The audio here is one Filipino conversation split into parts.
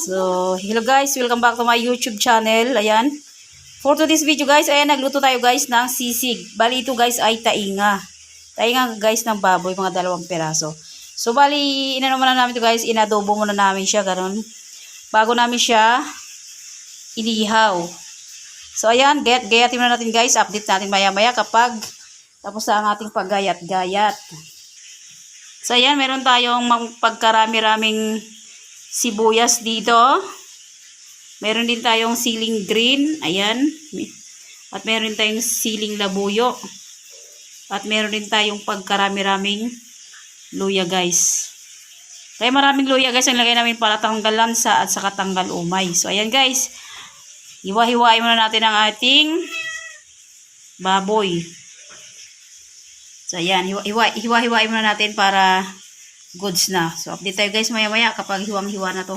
So, hello guys, welcome back to my YouTube channel. Ayan. For today's video guys, ayan, nagluto tayo guys ng sisig. Bali ito guys ay tainga. Tainga guys ng baboy, mga 2 peraso. So, bali, inano muna namin ito guys, inadobo muna namin siya, ganun. Bago namin siya inihaw. So, ayan, gayatin muna natin guys. Update natin maya-maya kapag tapos na ang ating paggayat-gayat. So, ayan, meron tayong pagkarami-raming sibuyas dito. Meron din tayong siling green. Ayan. At meron din tayong siling labuyo. At meron din tayong pagkarami-raming luya guys. Kaya maraming luya guys ang lagay namin para tanggal lansa at saka tanggal umay. So ayan guys. Hiwa-hiwain muna natin ang ating baboy. So ayan. Hiwa-hiwain muna natin para goods na. So, update tayo guys maya-maya kapag hiwang-hiwa na to.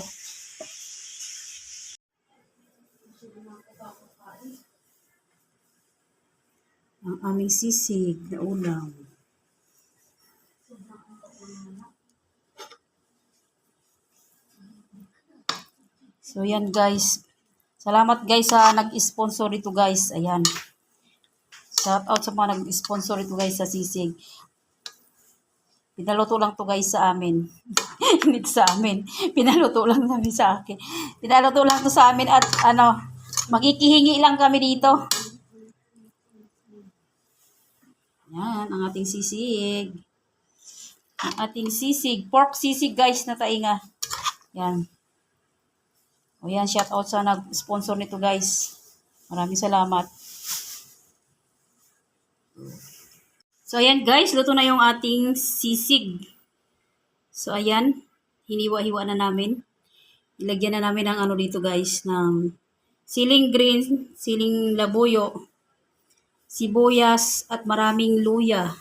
Ang aming sisig na ulam. So, yan guys. Salamat guys sa nag-sponsor ito guys. Ayan. Shout out sa mga nag-sponsor ito guys sa sisig. Pinaluto lang to guys sa amin. Hindi sa amin. Pinaluto lang namin sa akin. Pinaluto lang to sa amin at ano, makikihingi lang kami dito. Yan, ang ating sisig. Ang ating sisig. Pork sisig guys na tainga. Yan. O yan, shout out sa nag-sponsor nito guys. Maraming salamat. So, ayan guys, luto na yung ating sisig. So, ayan, hiniwa-hiwa na namin. Ilagyan na namin ng ano dito guys, ng siling green, siling labuyo, sibuyas, at maraming luya.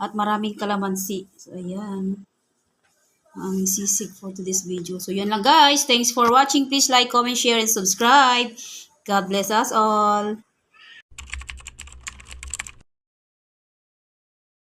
At maraming kalamansi. So, ayan. Ang sisig for today's video. So, yan lang guys. Thanks for watching. Please like, comment, share, and subscribe. God bless us all.